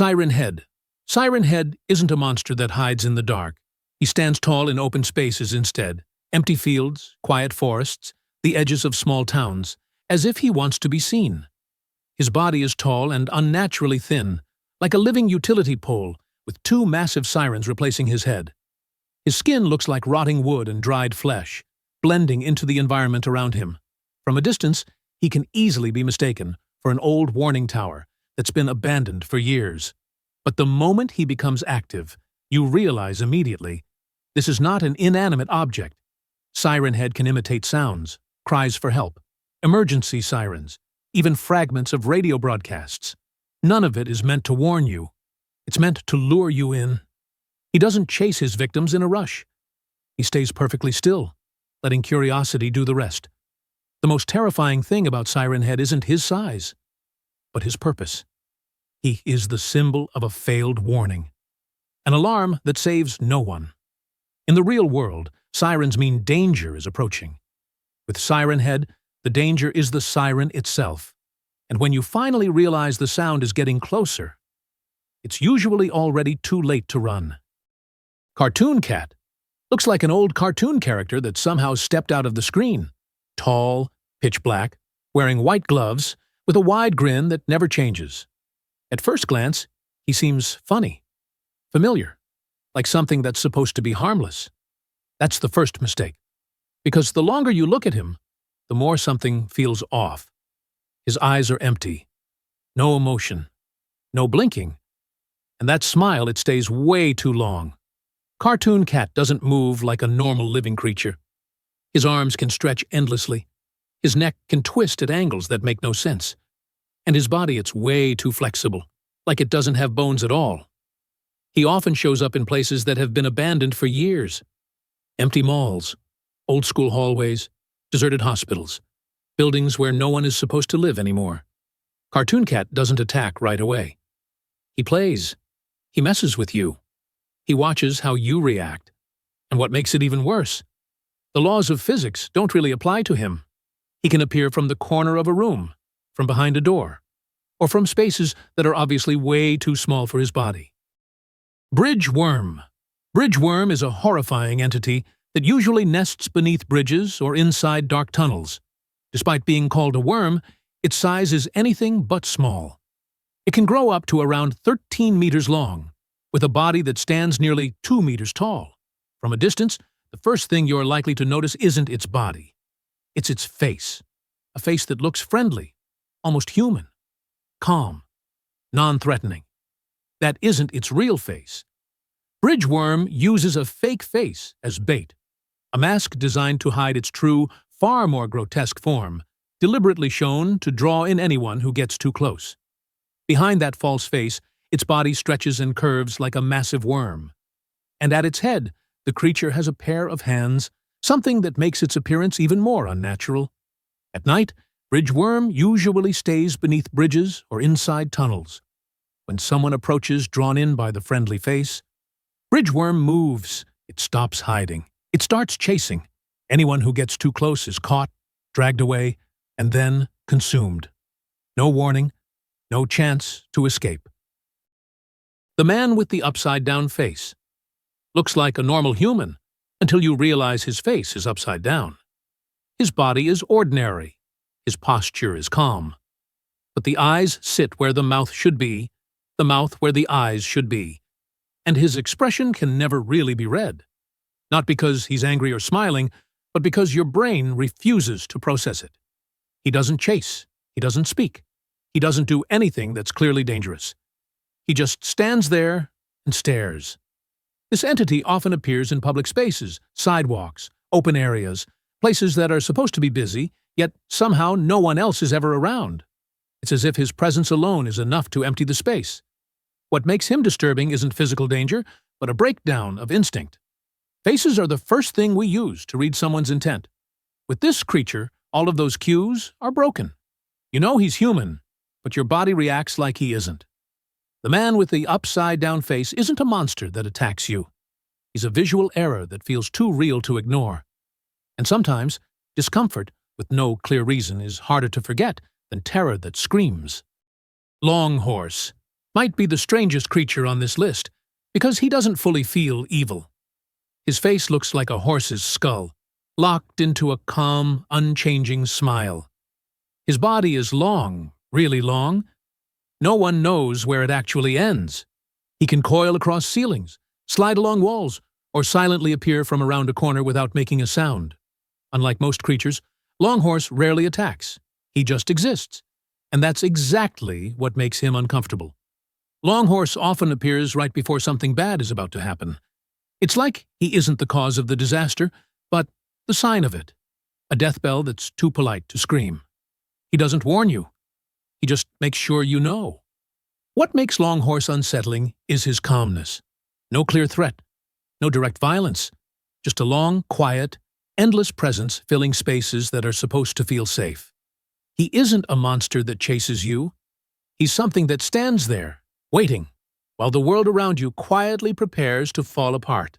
Siren Head. Siren Head isn't a monster that hides in the dark. He stands tall in open spaces instead, empty fields, quiet forests, the edges of small towns, as if he wants to be seen. His body is tall and unnaturally thin, like a living utility pole, with two massive sirens replacing his head. His skin looks like rotting wood and dried flesh, blending into the environment around him. From a distance, he can easily be mistaken for an old warning tower that's been abandoned for years. But the moment he becomes active, you realize immediately, this is not an inanimate object. Siren Head can imitate sounds, cries for help, emergency sirens, even fragments of radio broadcasts. None of it is meant to warn you. It's meant to lure you in. He doesn't chase his victims in a rush. He stays perfectly still, letting curiosity do the rest. The most terrifying thing about Siren Head isn't his size, but his purpose. He is the symbol of a failed warning, an alarm that saves no one. In the real world, sirens mean danger is approaching. With Siren Head, the danger is the siren itself, and when you finally realize the sound is getting closer, it's usually already too late to run. Cartoon Cat looks like an old cartoon character that somehow stepped out of the screen. Tall, pitch black, wearing white gloves, with a wide grin that never changes. At first glance, he seems funny, familiar, like something that's supposed to be harmless. That's the first mistake, because the longer you look at him, the more something feels off. His eyes are empty, no emotion, no blinking, and that smile, it stays way too long. Cartoon Cat doesn't move like a normal living creature. His arms can stretch endlessly. His neck can twist at angles that make no sense. And his body, it's way too flexible, like it doesn't have bones at all. He often shows up in places that have been abandoned for years. Empty malls, old-school hallways, deserted hospitals, buildings where no one is supposed to live anymore. Cartoon Cat doesn't attack right away. He plays. He messes with you. He watches how you react. And what makes it even worse, the laws of physics don't really apply to him. He can appear from the corner of a room, from behind a door, or from spaces that are obviously way too small for his body. Bridgeworm. Bridgeworm is a horrifying entity that usually nests beneath bridges or inside dark tunnels. Despite being called a worm, its size is anything but small. It can grow up to around 13 meters long, with a body that stands nearly 2 meters tall. From a distance, the first thing you're likely to notice isn't its body. It's its face. A face that looks friendly, almost human, calm, non-threatening. That isn't its real face. Bridgeworm uses a fake face as bait, a mask designed to hide its true, far more grotesque form, deliberately shown to draw in anyone who gets too close. Behind that false face, its body stretches and curves like a massive worm. And at its head, the creature has a pair of hands, something that makes its appearance even more unnatural. At night, Bridgeworm usually stays beneath bridges or inside tunnels. When someone approaches drawn in by the friendly face, Bridgeworm moves. It stops hiding. It starts chasing. Anyone who gets too close is caught, dragged away, and then consumed. No warning, no chance to escape. The man with the upside-down face looks like a normal human until you realize his face is upside down. His body is ordinary. His posture is calm. But the eyes sit where the mouth should be, the mouth where the eyes should be. And his expression can never really be read. Not because he's angry or smiling, but because your brain refuses to process it. He doesn't chase. He doesn't speak. He doesn't do anything that's clearly dangerous. He just stands there and stares. This entity often appears in public spaces, sidewalks, open areas, places that are supposed to be busy, yet somehow no one else is ever around. It's as if his presence alone is enough to empty the space. What makes him disturbing isn't physical danger, but a breakdown of instinct. Faces are the first thing we use to read someone's intent. With this creature, all of those cues are broken. You know he's human, but your body reacts like he isn't. The man with the upside-down face isn't a monster that attacks you. He's a visual error that feels too real to ignore. And sometimes, discomfort with no clear reason is harder to forget than terror that screams. Long Horse. might be the strangest creature on this list because he doesn't fully feel evil. His face looks like a horse's skull, locked into a calm, unchanging smile. His body is long, really long. No one knows where it actually ends. He can coil across ceilings, slide along walls, or silently appear from around a corner without making a sound. Unlike most creatures, Longhorse rarely attacks. He just exists, and that's exactly what makes him uncomfortable. Longhorse often appears right before something bad is about to happen. It's like he isn't the cause of the disaster, but the sign of it. A death bell that's too polite to scream. He doesn't warn you. He just makes sure you know. What makes Longhorse unsettling is his calmness. No clear threat. No direct violence. Just a long, quiet, endless presence filling spaces that are supposed to feel safe. He isn't a monster that chases you. He's something that stands there, waiting, while the world around you quietly prepares to fall apart.